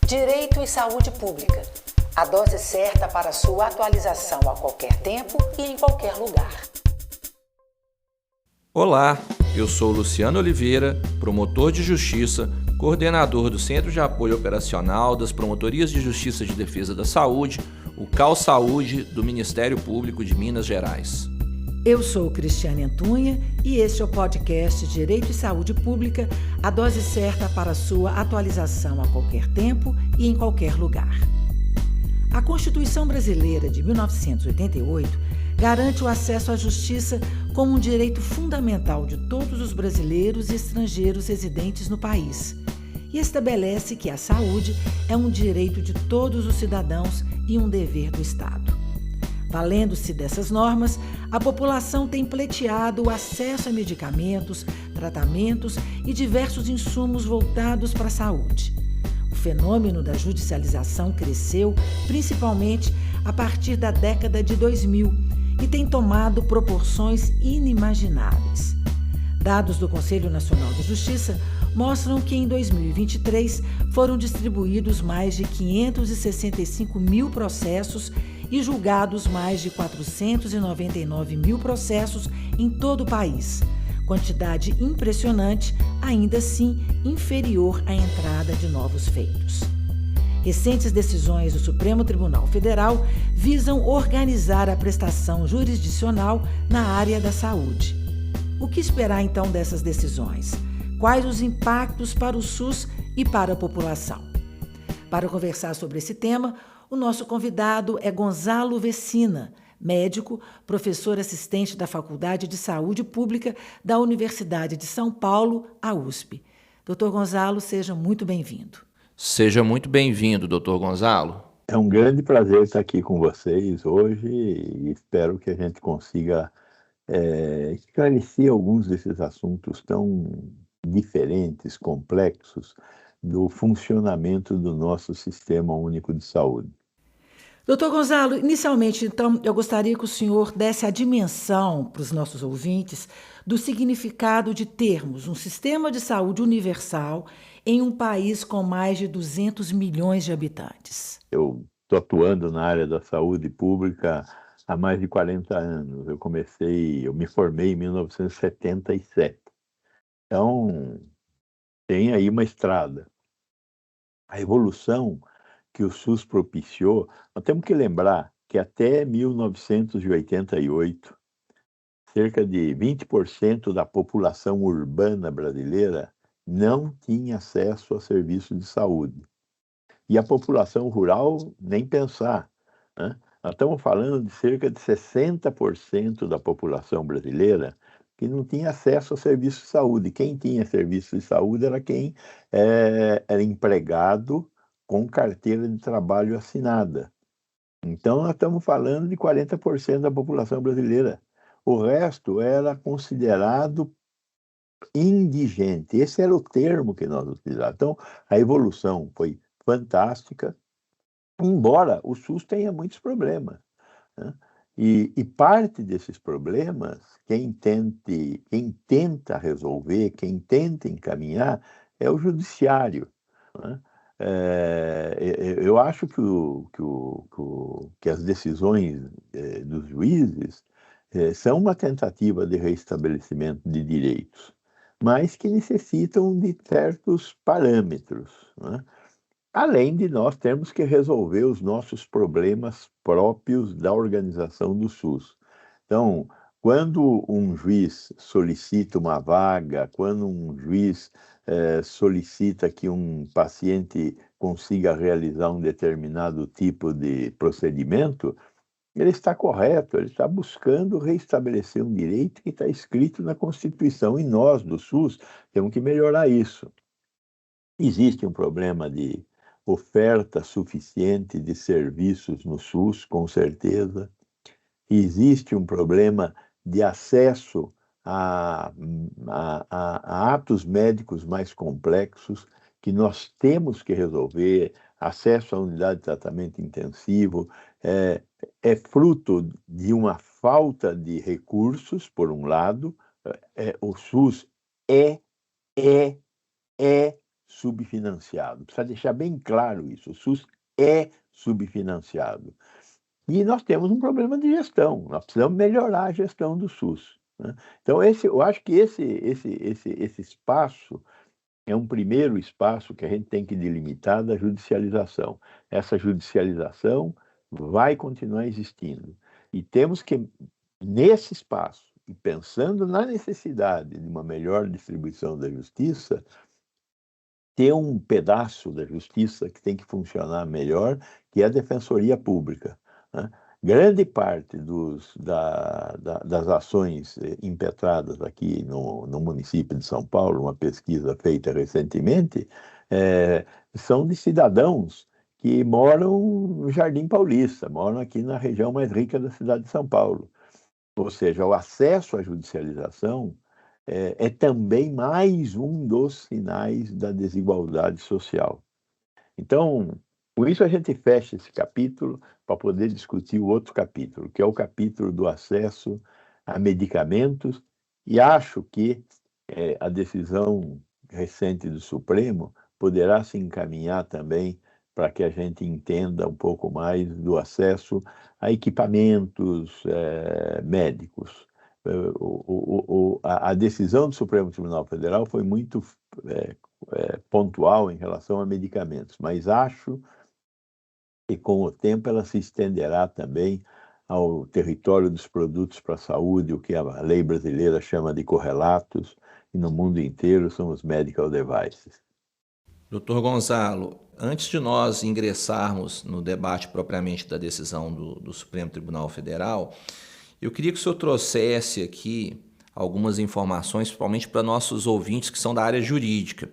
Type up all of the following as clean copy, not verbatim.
Direito e saúde pública. A dose certa para sua atualização a qualquer tempo e em qualquer lugar. Olá, eu sou Luciano Oliveira, promotor de justiça, coordenador do Centro de Apoio Operacional das Promotorias de Justiça de Defesa da Saúde, o CAU Saúde do Ministério Público de Minas Gerais. Eu sou Cristiane Antunha e este é o podcast Direito e Saúde Pública, a dose certa para sua atualização a qualquer tempo e em qualquer lugar. A Constituição Brasileira de 1988 garante o acesso à justiça como um direito fundamental de todos os brasileiros e estrangeiros residentes no país e estabelece que a saúde é um direito de todos os cidadãos e um dever do Estado. Valendo-se dessas normas, a população tem pleiteado o acesso a medicamentos, tratamentos e diversos insumos voltados para a saúde. O fenômeno da judicialização cresceu principalmente a partir da década de 2000 e tem tomado proporções inimagináveis. Dados do Conselho Nacional de Justiça mostram que em 2023 foram distribuídos mais de 565 mil processos e julgados mais de 499 mil processos em todo o país. Quantidade impressionante, ainda assim inferior à entrada de novos feitos. Recentes decisões do Supremo Tribunal Federal visam organizar a prestação jurisdicional na área da saúde. O que esperar então dessas decisões? Quais os impactos para o SUS e para a população? Para conversar sobre esse tema, o nosso convidado é Gonzalo Vecina, médico, professor assistente da Faculdade de Saúde Pública da Universidade de São Paulo, a USP. Dr. Gonzalo, seja muito bem-vindo. Seja muito bem-vindo, Dr. Gonzalo. É um grande prazer estar aqui com vocês hoje e espero que a gente consiga esclarecer alguns desses assuntos tão diferentes, complexos, do funcionamento do nosso Sistema Único de Saúde. Doutor Gonzalo, inicialmente, então, eu gostaria que o senhor desse a dimensão para os nossos ouvintes do significado de termos um sistema de saúde universal em um país com mais de 200 milhões de habitantes. Eu estou atuando na área da saúde pública há mais de 40 anos. Eu me formei em 1977. Então, tem aí uma estrada. A evolução que o SUS propiciou, nós temos que lembrar que até 1988, cerca de 20% da população urbana brasileira não tinha acesso a serviços de saúde. E a população rural, nem pensar, né? Nós estamos falando de cerca de 60% da população brasileira que não tinha acesso a serviços de saúde. Quem tinha serviço de saúde era quem era empregado com carteira de trabalho assinada. Então, nós estamos falando de 40% da população brasileira. O resto era considerado indigente. Esse era o termo que nós utilizávamos. Então, a evolução foi fantástica, embora o SUS tenha muitos problemas, né? E parte desses problemas, quem tenta resolver, quem tenta encaminhar, é o judiciário, né? Eu acho que as decisões dos juízes são uma tentativa de reestabelecimento de direitos, mas que necessitam de certos parâmetros, né? Além de nós termos que resolver os nossos problemas próprios da organização do SUS. Então, quando um juiz solicita uma vaga, quando um juiz solicita que um paciente consiga realizar um determinado tipo de procedimento, ele está correto, ele está buscando reestabelecer um direito que está escrito na Constituição, e nós, do SUS, temos que melhorar isso. Existe um problema de oferta suficiente de serviços no SUS, com certeza. Existe um problema de acesso a atos médicos mais complexos que nós temos que resolver. Acesso à unidade de tratamento intensivo é fruto de uma falta de recursos, por um lado. O SUS é subfinanciado. Precisa deixar bem claro isso. O SUS é subfinanciado. E nós temos um problema de gestão. Nós precisamos melhorar a gestão do SUS, né? Então, eu acho que esse espaço é um primeiro espaço que a gente tem que delimitar da judicialização. Essa judicialização vai continuar existindo. E temos que, nesse espaço, e pensando na necessidade de uma melhor distribuição da justiça, ter um pedaço da justiça que tem que funcionar melhor, que é a Defensoria Pública, né? Grande parte das ações impetradas aqui no município de São Paulo, uma pesquisa feita recentemente, são de cidadãos que moram no Jardim Paulista, moram aqui na região mais rica da cidade de São Paulo. Ou seja, o acesso à judicialização é também mais um dos sinais da desigualdade social. Então, com isso a gente fecha esse capítulo para poder discutir o outro capítulo, que é o capítulo do acesso a medicamentos, e acho que a decisão recente do Supremo poderá se encaminhar também para que a gente entenda um pouco mais do acesso a equipamentos médicos. A decisão do Supremo Tribunal Federal foi muito pontual em relação a medicamentos, mas acho que com o tempo ela se estenderá também ao território dos produtos para a saúde, o que a lei brasileira chama de correlatos, e no mundo inteiro são os medical devices. Doutor Gonzalo, antes de nós ingressarmos no debate propriamente da decisão do Supremo Tribunal Federal, eu queria que o senhor trouxesse aqui algumas informações, principalmente para nossos ouvintes que são da área jurídica.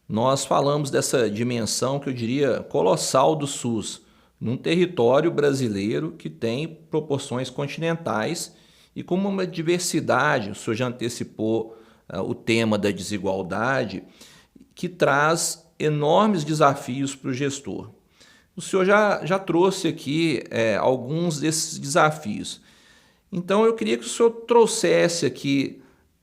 Nós falamos dessa dimensão que eu diria colossal do SUS, num território brasileiro que tem proporções continentais e com uma diversidade, o senhor já antecipou o tema da desigualdade, que traz enormes desafios para o gestor. O senhor já trouxe aqui alguns desses desafios. Então, eu queria que o senhor trouxesse aqui,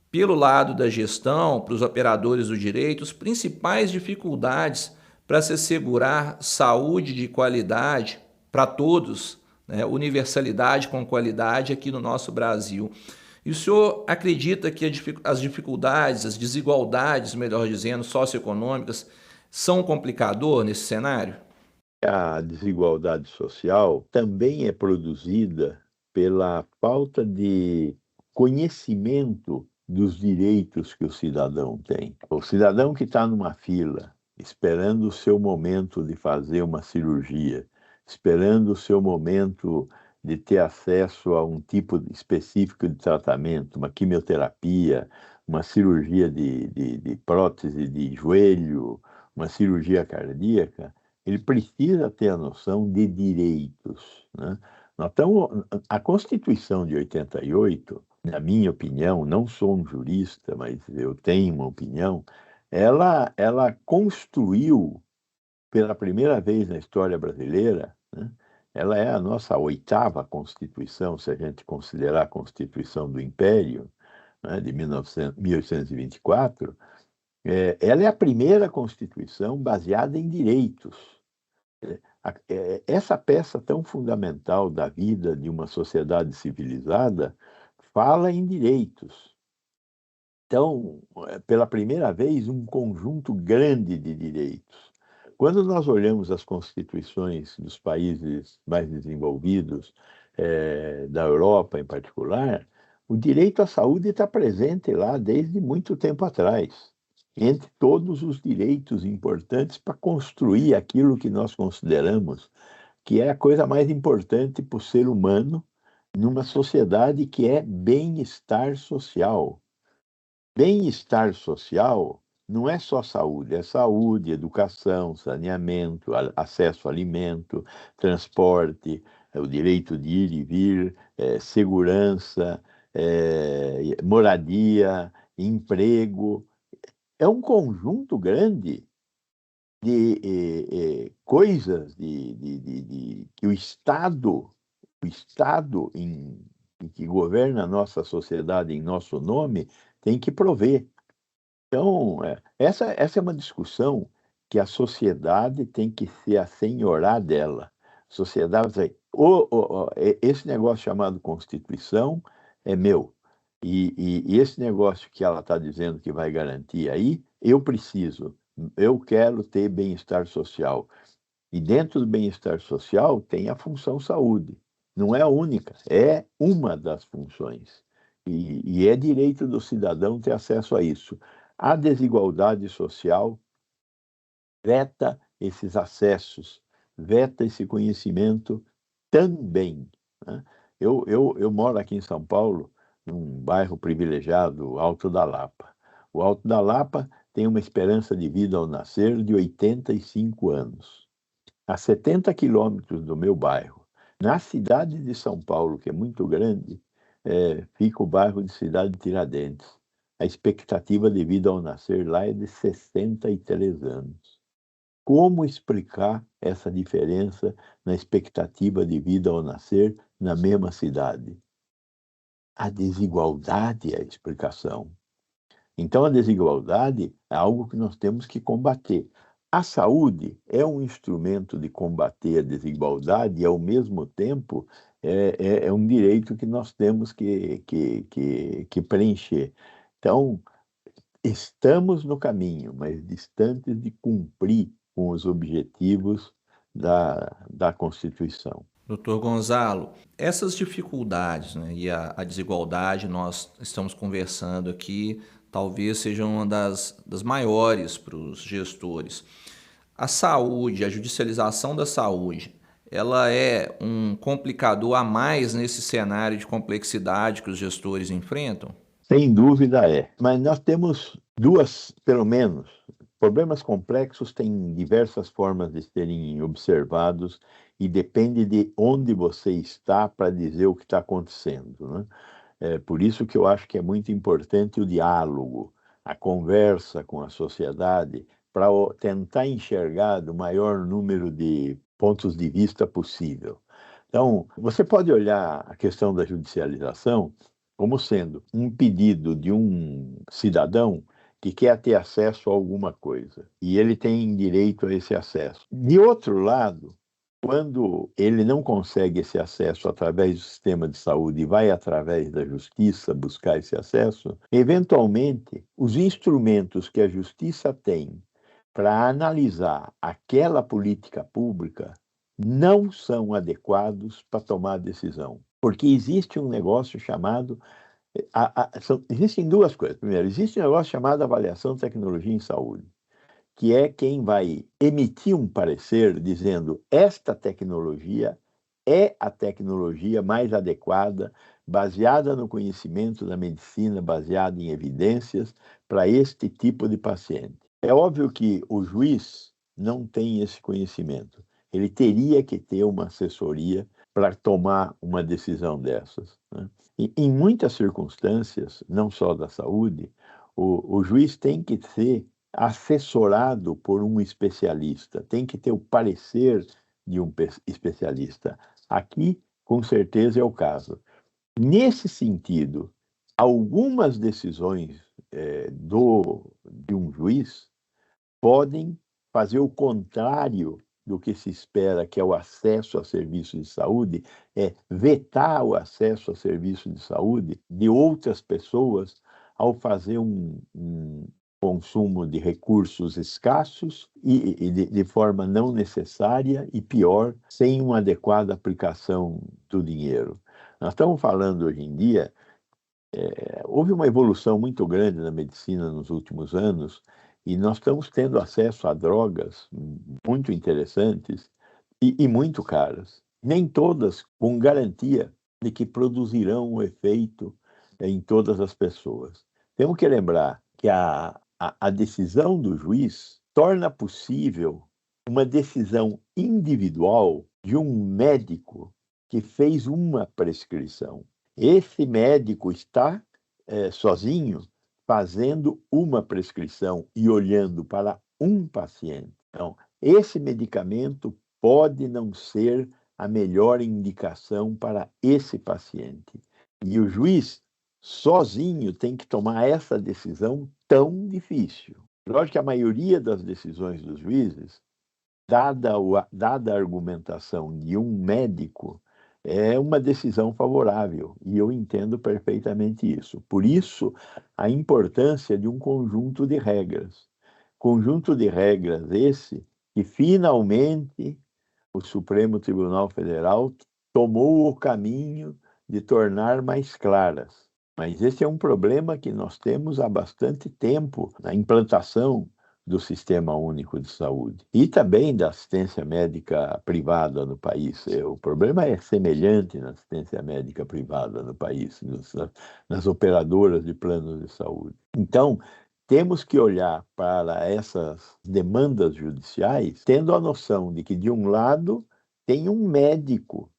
pelo lado da gestão, para os operadores do direito, as principais dificuldades para se assegurar saúde de qualidade para todos, né? Universalidade com qualidade aqui no nosso Brasil. E o senhor acredita que as dificuldades, as desigualdades, melhor dizendo, socioeconômicas, são um complicador nesse cenário? A desigualdade social também é produzida pela falta de conhecimento dos direitos que o cidadão tem. O cidadão que está numa fila, esperando o seu momento de fazer uma cirurgia, esperando o seu momento de ter acesso a um tipo específico de tratamento, uma quimioterapia, uma cirurgia de prótese de joelho, uma cirurgia cardíaca, ele precisa ter a noção de direitos, né? Então, a Constituição de 88, na minha opinião, não sou um jurista, mas eu tenho uma opinião, ela construiu, pela primeira vez na história brasileira, né, ela é a nossa 8ª Constituição, se a gente considerar a Constituição do Império, né, de 1824, ela é a primeira Constituição baseada em direitos. Essa peça tão fundamental da vida de uma sociedade civilizada fala em direitos. Então, pela primeira vez, um conjunto grande de direitos. Quando nós olhamos as constituições dos países mais desenvolvidos, da Europa em particular, o direito à saúde está presente lá desde muito tempo atrás, entre todos os direitos importantes para construir aquilo que nós consideramos que é a coisa mais importante para o ser humano numa sociedade que é bem-estar social. Bem-estar social não é só saúde, é saúde, educação, saneamento, acesso a alimento, transporte, o direito de ir e vir, segurança, moradia, emprego. É um conjunto grande de coisas que o Estado que governa a nossa sociedade em nosso nome tem que prover. Então, essa é uma discussão que a sociedade tem que se assenhorar dela. A sociedade vai dizer, esse negócio chamado Constituição é meu, e esse negócio que ela está dizendo que vai garantir aí, eu quero ter bem-estar social. E dentro do bem-estar social tem a função saúde. Não é a única, é uma das funções. E é direito do cidadão ter acesso a isso. A desigualdade social veta esses acessos, veta esse conhecimento também, né? Eu moro aqui em São Paulo, num bairro privilegiado, Alto da Lapa. O Alto da Lapa tem uma esperança de vida ao nascer de 85 anos. A 70 quilômetros do meu bairro, na cidade de São Paulo, que é muito grande, fica o bairro de Cidade Tiradentes. A expectativa de vida ao nascer lá é de 63 anos. Como explicar essa diferença na expectativa de vida ao nascer na mesma cidade? A desigualdade é a explicação. Então, a desigualdade é algo que nós temos que combater. A saúde é um instrumento de combater a desigualdade e, ao mesmo tempo, é um direito que nós temos que preencher. Então, estamos no caminho, mas distantes de cumprir com os objetivos da Constituição. Doutor Gonzalo, essas dificuldades, né, e a desigualdade, nós estamos conversando aqui, talvez seja uma das maiores para os gestores. A saúde, a judicialização da saúde, ela é um complicador a mais nesse cenário de complexidade que os gestores enfrentam? Sem dúvida é. Mas nós temos pelo menos, problemas complexos têm diversas formas de serem observados e depende de onde você está para dizer o que está acontecendo, né? Por isso que eu acho que é muito importante o diálogo, a conversa com a sociedade, para tentar enxergar do maior número de pontos de vista possível. Então, você pode olhar a questão da judicialização como sendo um pedido de um cidadão que quer ter acesso a alguma coisa, e ele tem direito a esse acesso. De outro lado, quando ele não consegue esse acesso através do sistema de saúde e vai através da justiça buscar esse acesso, eventualmente, os instrumentos que a justiça tem para analisar aquela política pública não são adequados para tomar decisão. Porque existe um negócio chamado... existem duas coisas. Primeiro, existe um negócio chamado avaliação de tecnologia em saúde, que é quem vai emitir um parecer dizendo esta tecnologia é a tecnologia mais adequada, baseada no conhecimento da medicina, baseada em evidências, para este tipo de paciente. É óbvio que o juiz não tem esse conhecimento. Ele teria que ter uma assessoria para tomar uma decisão dessas, né? E em muitas circunstâncias, não só da saúde, o juiz tem que ser assessorado por um especialista, tem que ter o parecer de um especialista. Aqui, com certeza, é o caso. Nesse sentido, algumas decisões de um juiz podem fazer o contrário do que se espera, que é o acesso a serviços de saúde, vetar o acesso a serviços de saúde de outras pessoas ao fazer um consumo de recursos escassos e de forma não necessária e, pior, sem uma adequada aplicação do dinheiro. Nós estamos falando hoje em dia, houve uma evolução muito grande na medicina nos últimos anos e nós estamos tendo acesso a drogas muito interessantes e muito caras, nem todas com garantia de que produzirão o efeito em todas as pessoas. Temos que lembrar que a decisão do juiz torna possível uma decisão individual de um médico que fez uma prescrição. Esse médico está sozinho fazendo uma prescrição e olhando para um paciente. Então, esse medicamento pode não ser a melhor indicação para esse paciente. E o juiz sozinho tem que tomar essa decisão tão difícil. Lógico que a maioria das decisões dos juízes, dada a argumentação de um médico, é uma decisão favorável, e eu entendo perfeitamente isso. Por isso, a importância de um conjunto de regras. Conjunto de regras esse que finalmente o Supremo Tribunal Federal tomou o caminho de tornar mais claras. Mas esse é um problema que nós temos há bastante tempo na implantação do Sistema Único de Saúde e também da assistência médica privada no país. O problema é semelhante na assistência médica privada no país, nas operadoras de planos de saúde. Então, temos que olhar para essas demandas judiciais tendo a noção de que, de um lado, tem um médico,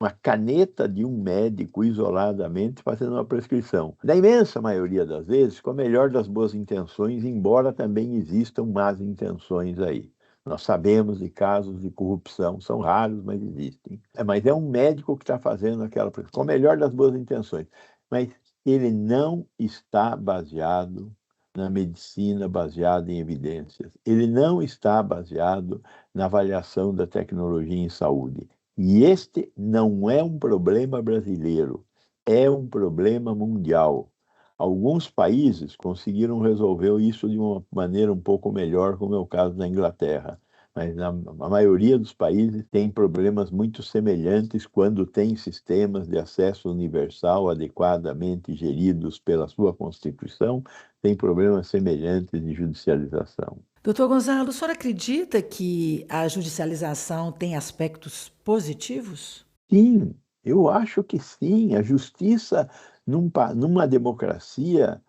uma caneta de um médico isoladamente fazendo uma prescrição. Na imensa maioria das vezes, com a melhor das boas intenções, embora também existam más intenções aí. Nós sabemos de casos de corrupção, são raros, mas existem. Mas é um médico que está fazendo aquela prescrição, com a melhor das boas intenções. Mas ele não está baseado na medicina baseada em evidências. Ele não está baseado na avaliação da tecnologia em saúde. E este não é um problema brasileiro, é um problema mundial. Alguns países conseguiram resolver isso de uma maneira um pouco melhor, como é o caso da Inglaterra. Mas a maioria dos países tem problemas muito semelhantes quando tem sistemas de acesso universal adequadamente geridos pela sua Constituição, tem problemas semelhantes de judicialização. Doutor Gonzalo, o senhor acredita que a judicialização tem aspectos positivos? Sim, eu acho que sim. A justiça, numa democracia,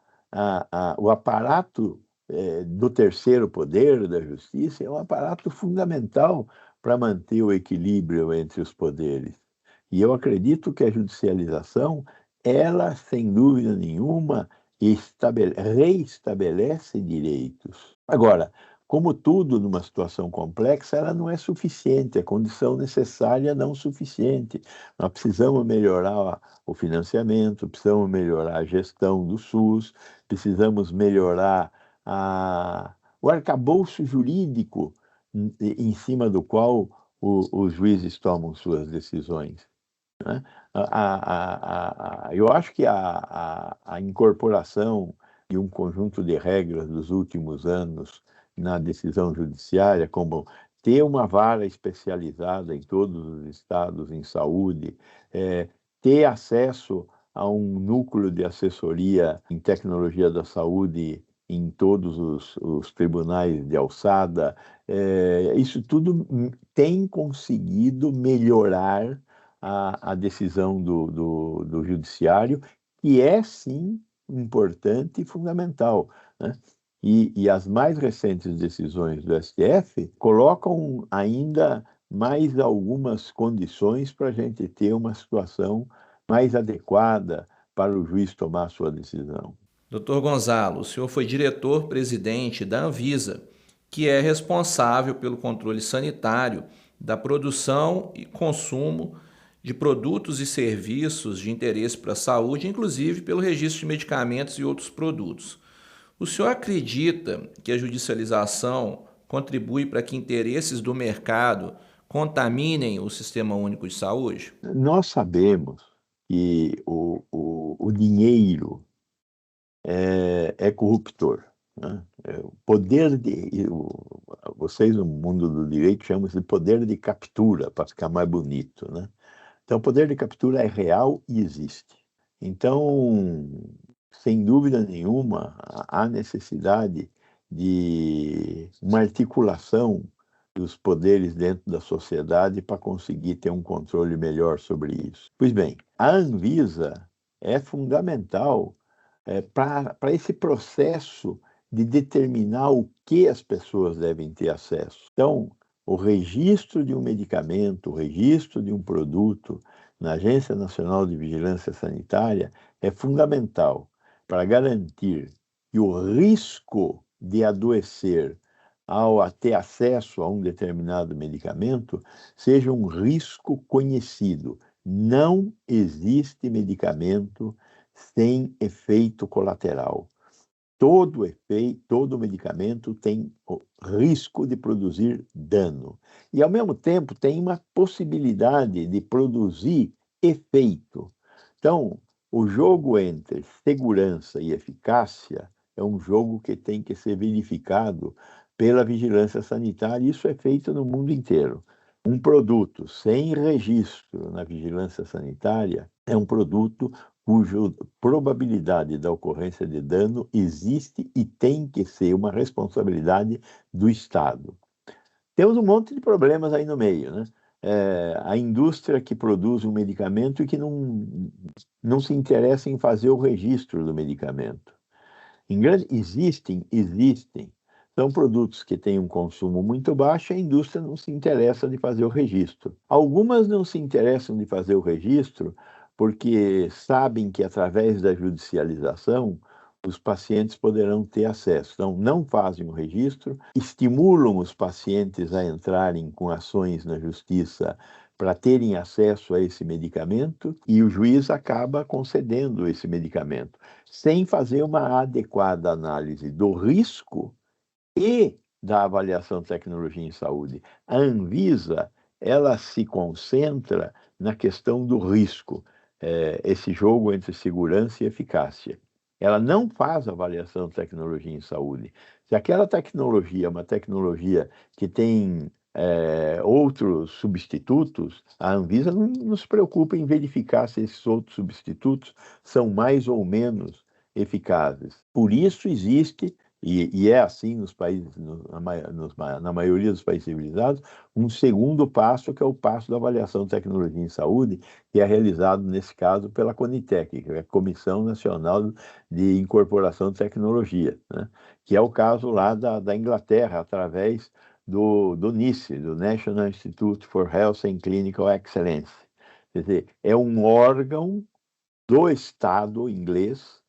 o aparato do terceiro poder, da justiça, é um aparato fundamental para manter o equilíbrio entre os poderes. E eu acredito que a judicialização, ela, sem dúvida nenhuma, reestabelece direitos. Agora, como tudo numa situação complexa, ela não é suficiente, a condição necessária não suficiente. Nós precisamos melhorar o financiamento, precisamos melhorar a gestão do SUS, precisamos melhorar o arcabouço jurídico em cima do qual os juízes tomam suas decisões, né? Eu acho que a incorporação de um conjunto de regras dos últimos anos na decisão judiciária, como ter uma vara especializada em todos os estados em saúde, ter acesso a um núcleo de assessoria em tecnologia da saúde em todos os tribunais de alçada, isso tudo tem conseguido melhorar a decisão do judiciário, que é, sim, importante e fundamental, né? E as mais recentes decisões do STF colocam ainda mais algumas condições para a gente ter uma situação mais adequada para o juiz tomar a sua decisão. Doutor Gonzalo, o senhor foi diretor-presidente da Anvisa, que é responsável pelo controle sanitário da produção e consumo de produtos e serviços de interesse para a saúde, inclusive pelo registro de medicamentos e outros produtos. O senhor acredita que a judicialização contribui para que interesses do mercado contaminem o Sistema Único de Saúde? Nós sabemos que o dinheiro é corruptor, né? Vocês no mundo do direito chamam de poder de captura, para ficar mais bonito, né? Então, o poder de captura é real e existe. Então, sem dúvida nenhuma, há necessidade de uma articulação dos poderes dentro da sociedade para conseguir ter um controle melhor sobre isso. Pois bem, a Anvisa é fundamental para esse processo de determinar o que as pessoas devem ter acesso. Então, o registro de um medicamento, o registro de um produto na Agência Nacional de Vigilância Sanitária é fundamental para garantir que o risco de adoecer ao ter acesso a um determinado medicamento seja um risco conhecido. Não existe medicamento sem efeito colateral. Todo medicamento tem o risco de produzir dano. E, ao mesmo tempo, tem uma possibilidade de produzir efeito. Então, o jogo entre segurança e eficácia é um jogo que tem que ser verificado pela vigilância sanitária, e isso é feito no mundo inteiro. Um produto sem registro na vigilância sanitária é um produto cuja probabilidade da ocorrência de dano existe e tem que ser uma responsabilidade do Estado. Temos um monte de problemas aí no meio, né? A indústria que produz um medicamento e que não se interessa em fazer o registro do medicamento. Existem. São produtos que têm um consumo muito baixo e a indústria não se interessa de fazer o registro. Algumas não se interessam de fazer o registro porque sabem que, através da judicialização, os pacientes poderão ter acesso. Então, não fazem o registro, estimulam os pacientes a entrarem com ações na justiça para terem acesso a esse medicamento, e o juiz acaba concedendo esse medicamento, sem fazer uma adequada análise do risco e da avaliação de tecnologia em saúde. A Anvisa, ela se concentra na questão do risco, esse jogo entre segurança e eficácia. Ela não faz avaliação de tecnologia em saúde. Se aquela tecnologia é uma tecnologia que tem outros substitutos, a Anvisa não se preocupa em verificar se esses outros substitutos são mais ou menos eficazes. Por isso existe, e é assim nos países, na maioria dos países civilizados, um segundo passo, que é o passo da avaliação de tecnologia em saúde, que é realizado, nesse caso, pela CONITEC, que é a Comissão Nacional de Incorporação de Tecnologia, né? Que é o caso lá da Inglaterra, através do NICE, do National Institute for Health and Clinical Excellence. Quer dizer, é um órgão do Estado inglês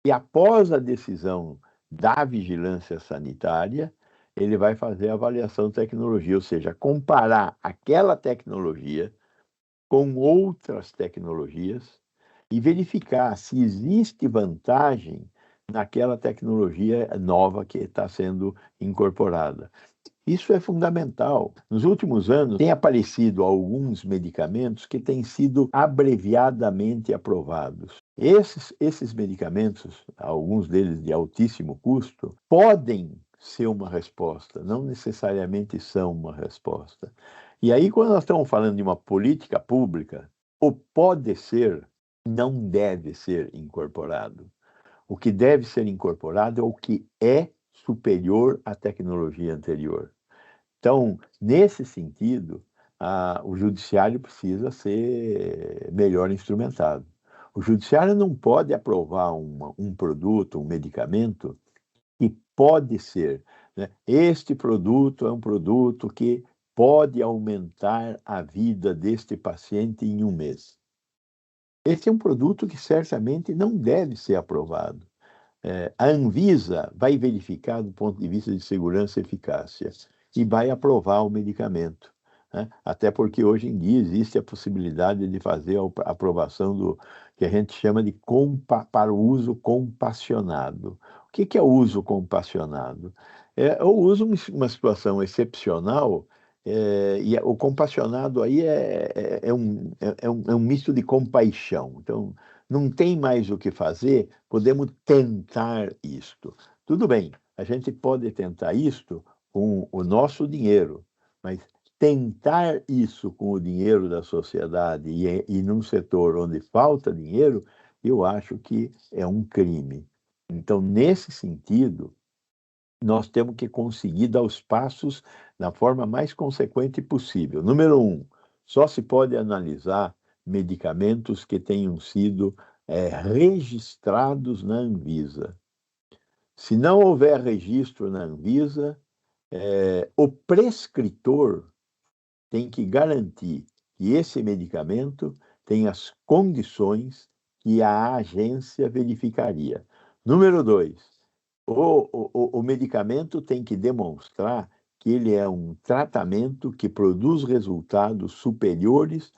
e, após a decisão da vigilância sanitária, ele vai fazer a avaliação de tecnologia, ou seja, comparar aquela tecnologia com outras tecnologias e verificar se existe vantagem naquela tecnologia nova que está sendo incorporada. Isso é fundamental. Nos últimos anos, tem aparecido alguns medicamentos que têm sido abreviadamente aprovados. Esses medicamentos, alguns deles de altíssimo custo, podem ser uma resposta, não necessariamente são uma resposta. E aí, quando nós estamos falando de uma política pública, o pode ser não deve ser incorporado. O que deve ser incorporado é o que é superior à tecnologia anterior. Então, nesse sentido, o judiciário precisa ser melhor instrumentado. O judiciário não pode aprovar um produto, um medicamento, que pode ser, né? Este produto é um produto que pode aumentar a vida deste paciente em 1 mês. Esse é um produto que certamente não deve ser aprovado. A Anvisa vai verificar do ponto de vista de segurança e eficácia e vai aprovar o medicamento, né? Até porque hoje em dia existe a possibilidade de fazer a aprovação do que a gente chama de para o uso compassionado. O que é o uso compassionado? É o uso em uma situação excepcional, e o compassionado aí é um misto de compaixão. Então, não tem mais o que fazer, podemos tentar isto. Tudo bem, a gente pode tentar isto com o nosso dinheiro, mas tentar isso com o dinheiro da sociedade e num setor onde falta dinheiro, eu acho que é um crime. Então, nesse sentido, nós temos que conseguir dar os passos da forma mais consequente possível. Número 1, só se pode analisar medicamentos que tenham sido registrados na Anvisa. Se não houver registro na Anvisa, o prescritor tem que garantir que esse medicamento tem as condições que a agência verificaria. Número 2, o medicamento tem que demonstrar que ele é um tratamento que produz resultados superiores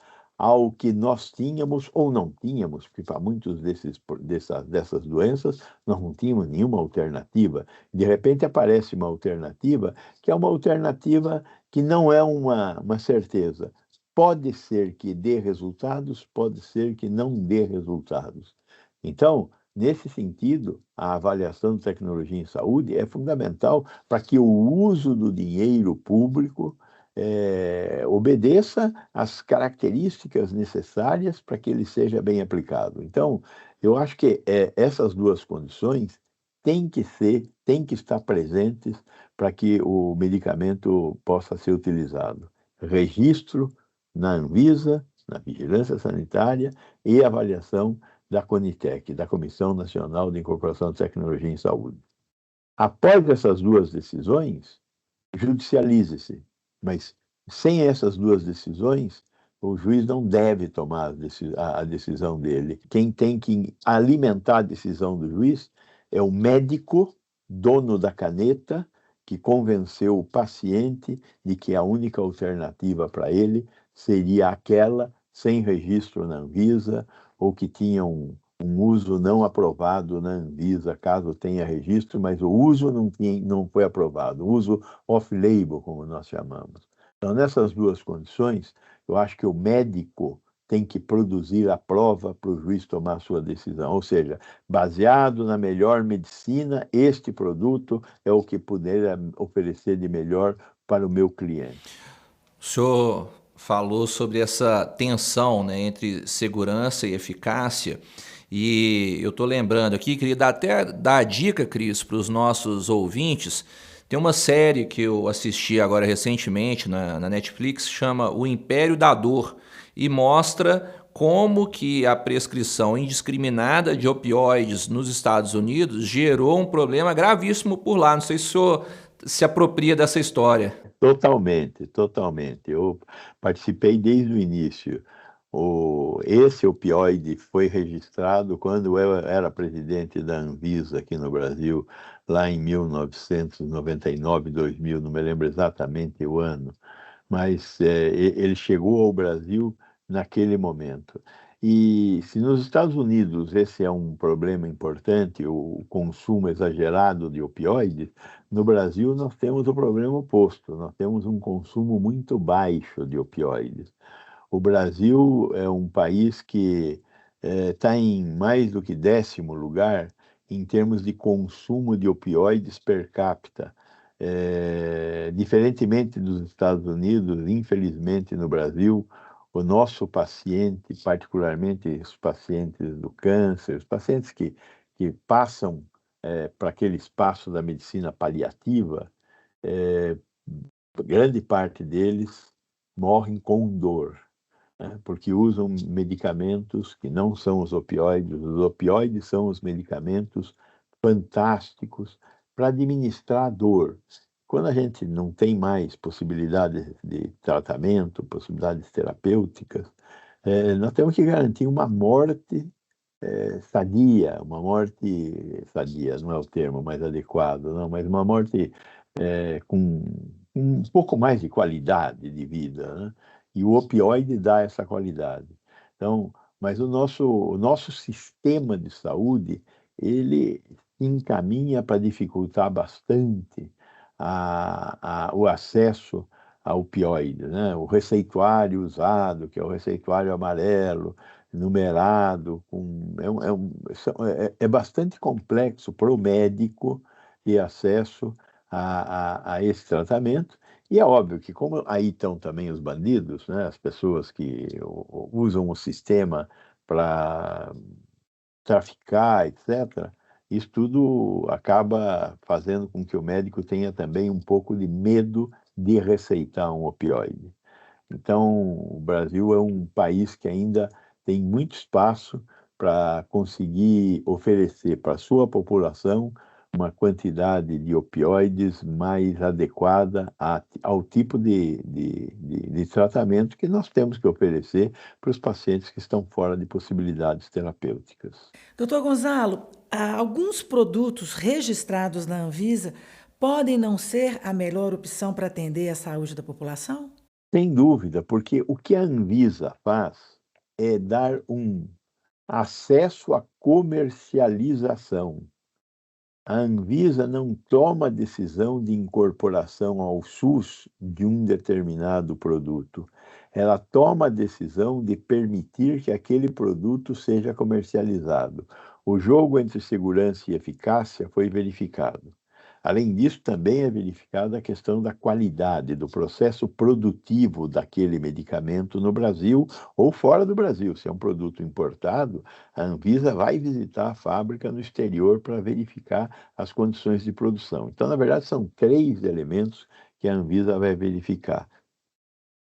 ao que nós tínhamos ou não tínhamos, porque para muitos dessas doenças nós não tínhamos nenhuma alternativa. De repente aparece uma alternativa que é uma alternativa que não é uma certeza. Pode ser que dê resultados, pode ser que não dê resultados. Então, nesse sentido, a avaliação de tecnologia em saúde é fundamental para que o uso do dinheiro público obedeça às características necessárias para que ele seja bem aplicado. Então, eu acho que essas duas condições têm que estar presentes para que o medicamento possa ser utilizado. Registro na Anvisa, na Vigilância Sanitária, e avaliação da CONITEC, da Comissão Nacional de Incorporação de Tecnologia em Saúde. Após essas duas decisões, judicialize-se, mas sem essas duas decisões, o juiz não deve tomar a decisão dele. Quem tem que alimentar a decisão do juiz é o médico, dono da caneta, que convenceu o paciente de que a única alternativa para ele seria aquela sem registro na Anvisa ou que tinha um uso não aprovado na Anvisa, caso tenha registro, mas o uso não foi aprovado, o uso off-label, como nós chamamos. Então, nessas duas condições, eu acho que o médico tem que produzir a prova para o juiz tomar a sua decisão. Ou seja, baseado na melhor medicina, este produto é o que puder oferecer de melhor para o meu cliente. O senhor falou sobre essa tensão, né, entre segurança e eficácia, e eu estou lembrando aqui, queria até dar a dica, Cris, para os nossos ouvintes. Tem uma série que eu assisti agora recentemente na Netflix, chama O Império da Dor, e mostra como que a prescrição indiscriminada de opioides nos Estados Unidos gerou um problema gravíssimo por lá. Não sei se o senhor se apropria dessa história. Totalmente, totalmente. Eu participei desde o início. Esse opioide foi registrado quando eu era presidente da Anvisa aqui no Brasil, lá em 1999, 2000, não me lembro exatamente o ano, mas ele chegou ao Brasil naquele momento. E se nos Estados Unidos esse é um problema importante, o consumo exagerado de opioides, no Brasil nós temos o problema oposto, nós temos um consumo muito baixo de opioides. O Brasil é um país que está em mais do que 10º lugar em termos de consumo de opioides per capita. Diferentemente dos Estados Unidos, infelizmente no Brasil, o nosso paciente, particularmente os pacientes do câncer, os pacientes que passam para aquele espaço da medicina paliativa, grande parte deles morrem com dor, né, porque usam medicamentos que não são os opioides. Os opioides são os medicamentos fantásticos para administrar a dor. Quando a gente não tem mais possibilidades de tratamento, possibilidades terapêuticas, nós temos que garantir uma morte sadia, uma morte sadia, não é o termo mais adequado, não, mas uma morte com um pouco mais de qualidade de vida, né? E o opioide dá essa qualidade. Então, mas o nosso sistema de saúde, ele se encaminha para dificultar bastante o acesso a opioide, né? O receituário usado, que é o receituário amarelo, numerado, é bastante complexo para o médico ter acesso a esse tratamento. E é óbvio que, como aí estão também os bandidos, né, as pessoas que usam o sistema para traficar, etc., isso tudo acaba fazendo com que o médico tenha também um pouco de medo de receitar um opioide. Então, o Brasil é um país que ainda tem muito espaço para conseguir oferecer para a sua população uma quantidade de opioides mais adequada ao tipo de tratamento que nós temos que oferecer para os pacientes que estão fora de possibilidades terapêuticas. Doutor Gonzalo, alguns produtos registrados na Anvisa podem não ser a melhor opção para atender a saúde da população? Sem dúvida, porque o que a Anvisa faz é dar um acesso à comercialização. A Anvisa não toma decisão de incorporação ao SUS de um determinado produto. Ela toma a decisão de permitir que aquele produto seja comercializado. O jogo entre segurança e eficácia foi verificado. Além disso, também é verificada a questão da qualidade, do processo produtivo daquele medicamento no Brasil ou fora do Brasil. Se é um produto importado, a Anvisa vai visitar a fábrica no exterior para verificar as condições de produção. Então, na verdade, são 3 elementos que a Anvisa vai verificar: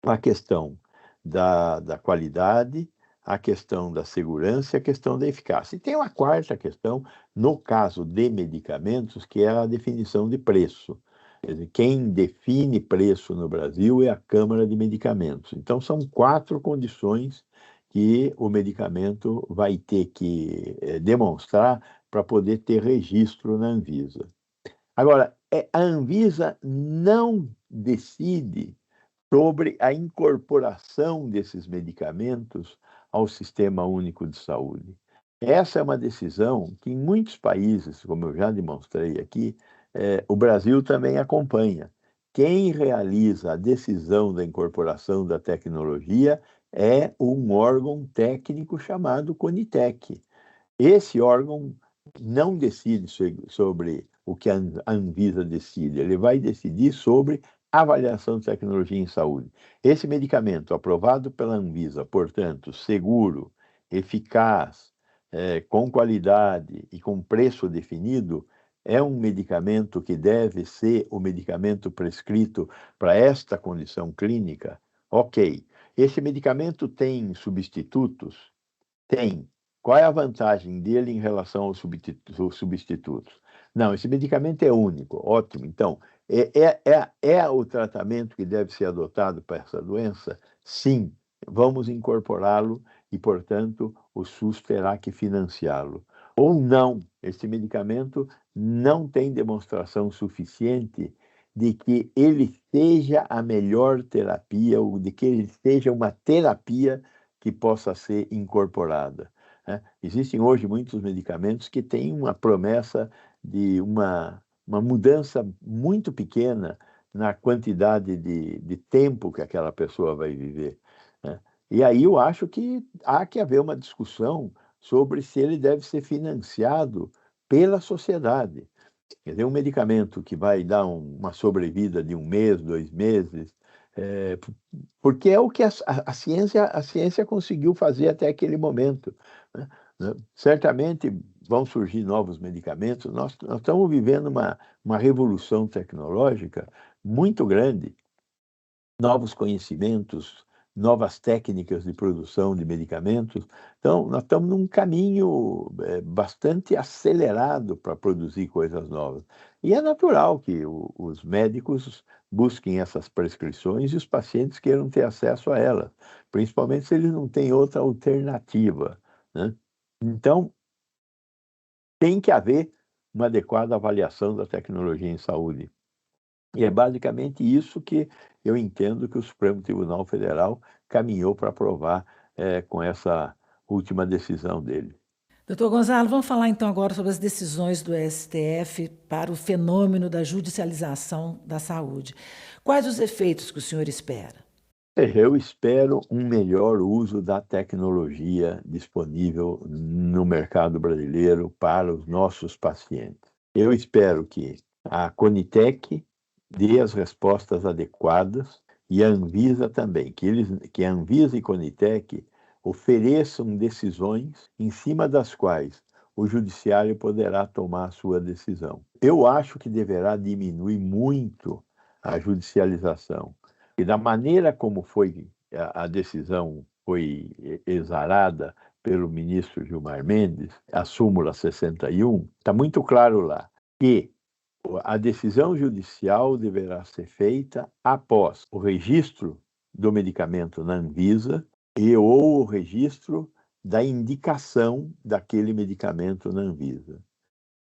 a questão da qualidade, a questão da segurança e a questão da eficácia. E tem uma quarta questão, no caso de medicamentos, que é a definição de preço. Quer dizer, quem define preço no Brasil é a Câmara de Medicamentos. Então, são 4 condições que o medicamento vai ter que demonstrar para poder ter registro na Anvisa. Agora, a Anvisa não decide sobre a incorporação desses medicamentos ao Sistema Único de Saúde. Essa é uma decisão que em muitos países, como eu já demonstrei aqui, o Brasil também acompanha. Quem realiza a decisão da incorporação da tecnologia é um órgão técnico chamado CONITEC. Esse órgão não decide sobre o que a Anvisa decide, ele vai decidir sobre avaliação de tecnologia em saúde. Esse medicamento aprovado pela Anvisa, portanto, seguro, eficaz, com qualidade e com preço definido, é um medicamento que deve ser o medicamento prescrito para esta condição clínica? Ok. Esse medicamento tem substitutos? Tem. Qual é a vantagem dele em relação aos substitutos? Não, esse medicamento é único. Ótimo. Então, é o tratamento que deve ser adotado para essa doença? Sim. Vamos incorporá-lo e, portanto, o SUS terá que financiá-lo. Ou não, esse medicamento não tem demonstração suficiente de que ele seja a melhor terapia ou de que ele seja uma terapia que possa ser incorporada, né? Existem hoje muitos medicamentos que têm uma promessa de uma mudança muito pequena na quantidade de tempo que aquela pessoa vai viver, né? E aí eu acho que há que haver uma discussão sobre se ele deve ser financiado pela sociedade. Quer dizer, um medicamento que vai dar uma sobrevida de 1 mês, 2 meses, é, porque é o que a ciência conseguiu fazer até aquele momento, né? Certamente vão surgir novos medicamentos. Nós estamos vivendo uma revolução tecnológica muito grande, novos conhecimentos, novas técnicas de produção de medicamentos. Então, nós estamos num caminho bastante acelerado para produzir coisas novas. E é natural que os médicos busquem essas prescrições e os pacientes queiram ter acesso a elas, principalmente se eles não têm outra alternativa, né? Então, tem que haver uma adequada avaliação da tecnologia em saúde. E é basicamente isso que eu entendo que o Supremo Tribunal Federal caminhou para aprovar com essa última decisão dele. Doutor Gonzalo, vamos falar então agora sobre as decisões do STF para o fenômeno da judicialização da saúde. Quais os efeitos que o senhor espera? Eu espero um melhor uso da tecnologia disponível no mercado brasileiro para os nossos pacientes. Eu espero que a CONITEC dê as respostas adequadas e a Anvisa também, que a Anvisa e CONITEC ofereçam decisões em cima das quais o judiciário poderá tomar a sua decisão. Eu acho que deverá diminuir muito a judicialização. E da maneira como foi a decisão foi exarada pelo ministro Gilmar Mendes, a súmula 61, está muito claro lá que a decisão judicial deverá ser feita após o registro do medicamento na Anvisa ou o registro da indicação daquele medicamento na Anvisa.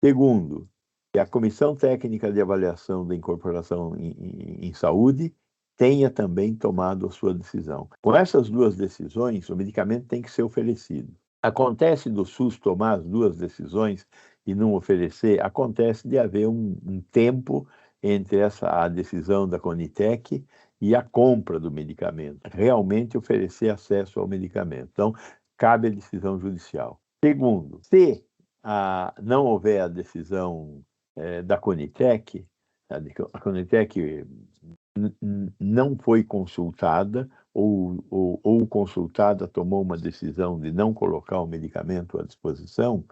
Segundo, que a Comissão Técnica de Avaliação da Incorporação em Saúde tenha também tomado a sua decisão. Com essas duas decisões, o medicamento tem que ser oferecido. Acontece do SUS tomar as duas decisões e não oferecer, acontece de haver um tempo entre a decisão da Conitec e a compra do medicamento, realmente oferecer acesso ao medicamento. Então, cabe a decisão judicial. Segundo, se não houver a decisão da Conitec, a Conitec não foi consultada ou consultada tomou uma decisão de não colocar o medicamento à disposição,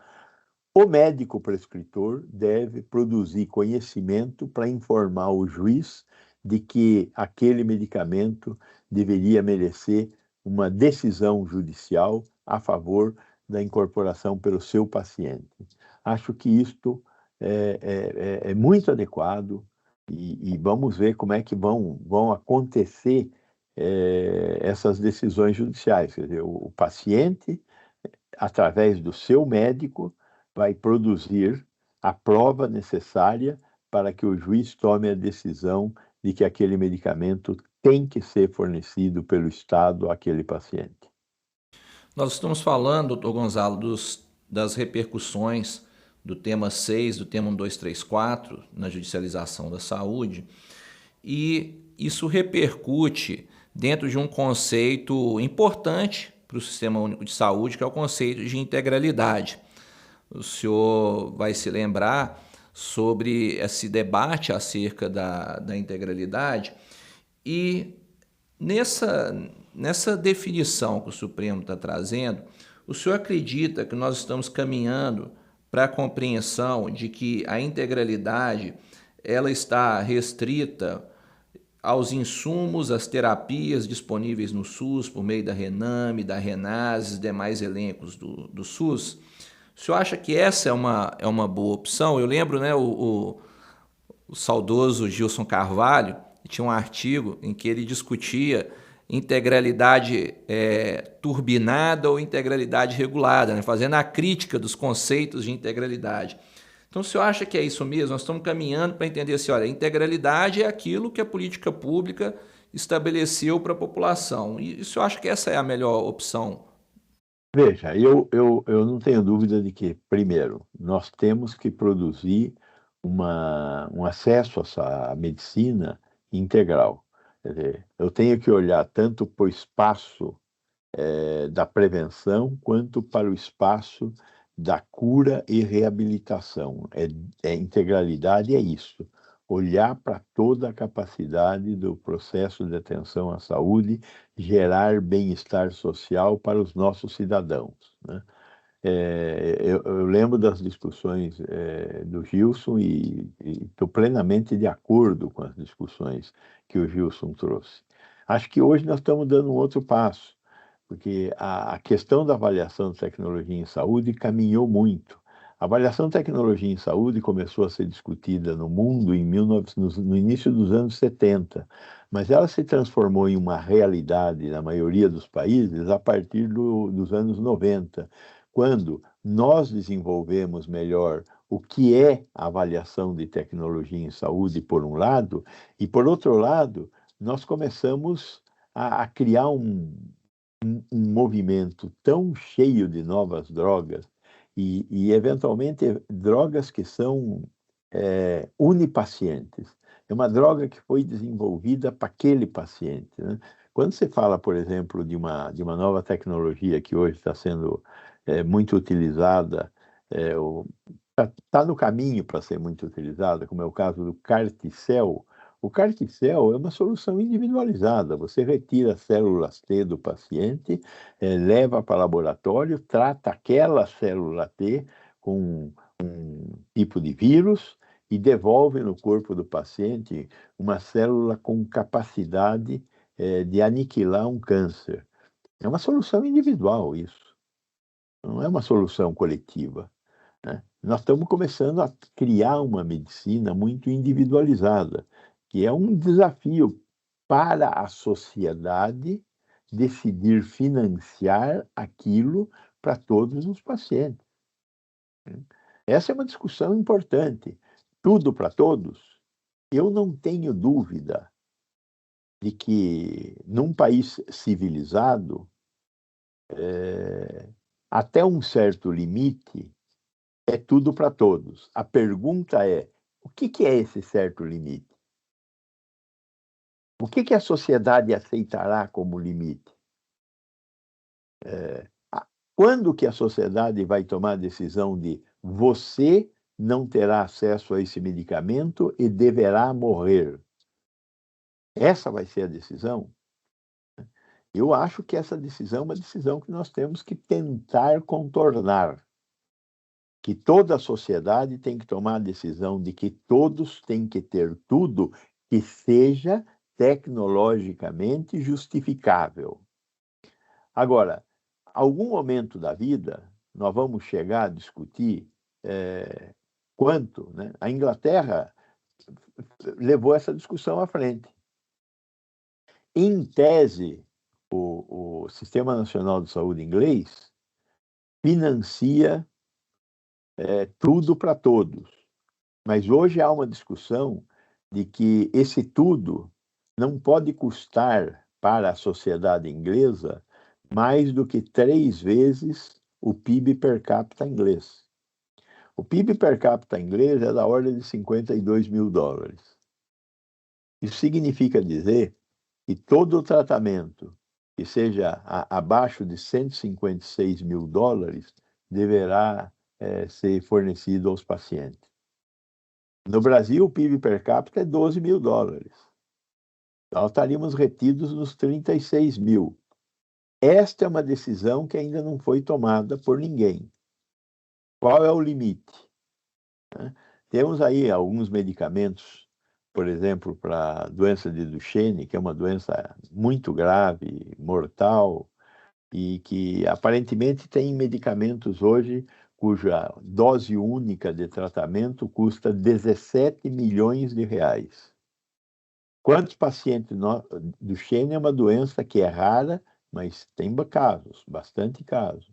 o médico prescritor deve produzir conhecimento para informar o juiz de que aquele medicamento deveria merecer uma decisão judicial a favor da incorporação pelo seu paciente. Acho que isto é muito adequado e vamos ver como é que vão acontecer essas decisões judiciais. Quer dizer, o paciente, através do seu médico, vai produzir a prova necessária para que o juiz tome a decisão de que aquele medicamento tem que ser fornecido pelo Estado àquele paciente. Nós estamos falando, doutor Gonzalo, das repercussões do tema 6, do tema 1234, na judicialização da saúde, e isso repercute dentro de um conceito importante para o Sistema Único de Saúde, que é o conceito de integralidade. O senhor vai se lembrar sobre esse debate acerca da integralidade e nessa definição que o Supremo está trazendo, o senhor acredita que nós estamos caminhando para a compreensão de que a integralidade ela está restrita aos insumos, às terapias disponíveis no SUS por meio da Rename, da Renase e demais elencos do SUS? O senhor acha que essa é uma boa opção? Eu lembro, né, o saudoso Gilson Carvalho tinha um artigo em que ele discutia integralidade turbinada ou integralidade regulada, né, fazendo a crítica dos conceitos de integralidade. Então, o senhor acha que é isso mesmo? Nós estamos caminhando para entender assim, olha, a integralidade é aquilo que a política pública estabeleceu para a população. E o senhor acha que essa é a melhor opção? Veja, eu não tenho dúvida de que, primeiro, nós temos que produzir um acesso a essa medicina integral. Quer dizer, eu tenho que olhar tanto para o espaço da prevenção quanto para o espaço da cura e reabilitação. Integralidade é isso. Olhar para toda a capacidade do processo de atenção à saúde, gerar bem-estar social para os nossos cidadãos, né? Eu lembro das discussões do Gilson e estou plenamente de acordo com as discussões que o Gilson trouxe. Acho que hoje nós estamos dando um outro passo, porque a questão da avaliação de tecnologia em saúde caminhou muito. A avaliação de tecnologia em saúde começou a ser discutida no mundo no início dos anos 70, mas ela se transformou em uma realidade na maioria dos países a partir dos anos 90, quando nós desenvolvemos melhor o que é a avaliação de tecnologia em saúde, por um lado, e, por outro lado, nós começamos a criar um movimento tão cheio de novas drogas e eventualmente, drogas que são unipacientes. É uma droga que foi desenvolvida para aquele paciente, né? Quando você fala, por exemplo, de uma nova tecnologia que hoje está sendo muito utilizada, está no caminho para ser muito utilizada, como é o caso do CAR-T-cell. O CAR-T-cell é uma solução individualizada. Você retira as células T do paciente, leva para o laboratório, trata aquela célula T com um tipo de vírus e devolve no corpo do paciente uma célula com capacidade de aniquilar um câncer. É uma solução individual isso, não é uma solução coletiva, né? Nós estamos começando a criar uma medicina muito individualizada, que é um desafio para a sociedade decidir financiar aquilo para todos os pacientes. Essa é uma discussão importante. Tudo para todos? Eu não tenho dúvida de que num país civilizado, até um certo limite, é tudo para todos. A pergunta é, o que é esse certo limite? O que a sociedade aceitará como limite? Quando que a sociedade vai tomar a decisão de você não terá acesso a esse medicamento e deverá morrer? Essa vai ser a decisão? Eu acho que essa decisão é uma decisão que nós temos que tentar contornar. Que toda a sociedade tem que tomar a decisão de que todos têm que ter tudo que seja tecnologicamente justificável. Agora, algum momento da vida, nós vamos chegar a discutir quanto, né? A Inglaterra levou essa discussão à frente. Em tese, o Sistema Nacional de Saúde inglês financia tudo para todos. Mas hoje há uma discussão de que esse tudo não pode custar para a sociedade inglesa mais do que 3 vezes o PIB per capita inglês. O PIB per capita inglês é da ordem de 52 mil dólares. Isso significa dizer que todo o tratamento que seja abaixo de 156 mil dólares deverá ser fornecido aos pacientes. No Brasil, o PIB per capita é 12 mil dólares. Nós estaríamos retidos nos 36 mil. Esta é uma decisão que ainda não foi tomada por ninguém. Qual é o limite? Temos aí alguns medicamentos, por exemplo, para a doença de Duchenne, que é uma doença muito grave, mortal, e que aparentemente tem medicamentos hoje cuja dose única de tratamento custa 17 milhões de reais. Quantos pacientes Duchenne é uma doença que é rara, mas tem casos, bastante casos.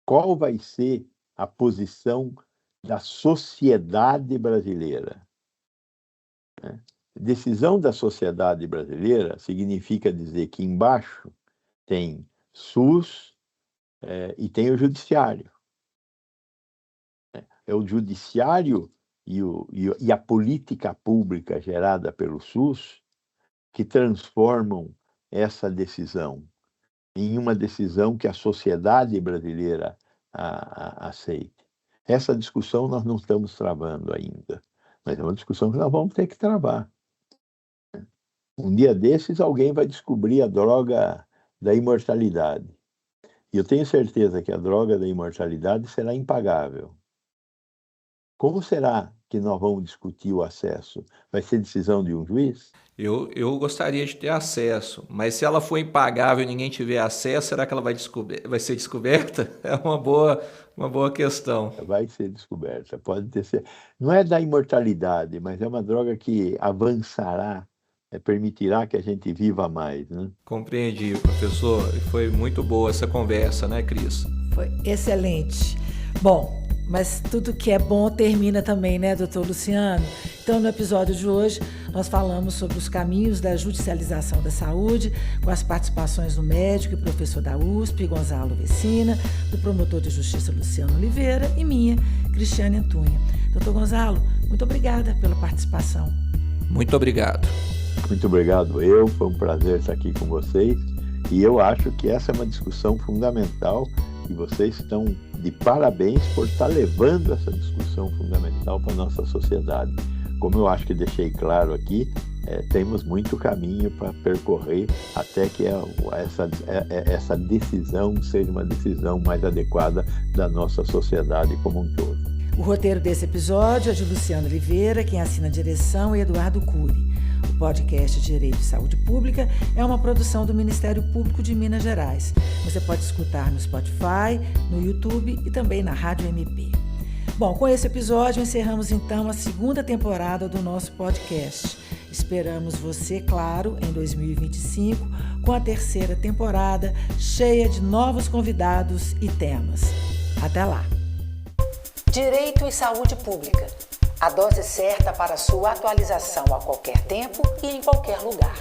Qual vai ser a posição da sociedade brasileira? Decisão da sociedade brasileira significa dizer que embaixo tem SUS e tem o judiciário. É o judiciário e a política pública gerada pelo SUS que transformam essa decisão em uma decisão que a sociedade brasileira aceite. Essa discussão nós não estamos travando ainda, mas é uma discussão que nós vamos ter que travar. Um dia desses alguém vai descobrir a droga da imortalidade. E eu tenho certeza que a droga da imortalidade será impagável. Como será que nós vamos discutir o acesso? Vai ser decisão de um juiz? Eu gostaria de ter acesso, mas se ela for impagável e ninguém tiver acesso, será que ela vai ser descoberta? É uma boa questão. Vai ser descoberta, pode ter certeza. Não é da imortalidade, mas é uma droga que avançará, permitirá que a gente viva mais, né? Compreendi, professor. Foi muito boa essa conversa, né, Cris? Foi excelente. Bom, mas tudo que é bom termina também, né, doutor Luciano? Então, no episódio de hoje, nós falamos sobre os caminhos da judicialização da saúde, com as participações do médico e professor da USP, Gonzalo Vecina, do promotor de justiça, Luciano Oliveira, e minha, Cristiane Antunha. Doutor Gonzalo, muito obrigada pela participação. Muito obrigado. Muito obrigado foi um prazer estar aqui com vocês, e eu acho que essa é uma discussão fundamental e vocês estão de parabéns por estar levando essa discussão fundamental para a nossa sociedade. Como eu acho que deixei claro aqui, temos muito caminho para percorrer até que essa decisão seja uma decisão mais adequada da nossa sociedade como um todo. O roteiro desse episódio é de Luciano Oliveira, quem assina a direção é Eduardo Cury. O podcast Direito e Saúde Pública é uma produção do Ministério Público de Minas Gerais. Você pode escutar no Spotify, no YouTube e também na Rádio MP. Bom, com esse episódio encerramos então a 2ª temporada do nosso podcast. Esperamos você, claro, em 2025, com a 3ª temporada cheia de novos convidados e temas. Até lá! Direito e Saúde Pública. A dose certa para sua atualização a qualquer tempo e em qualquer lugar.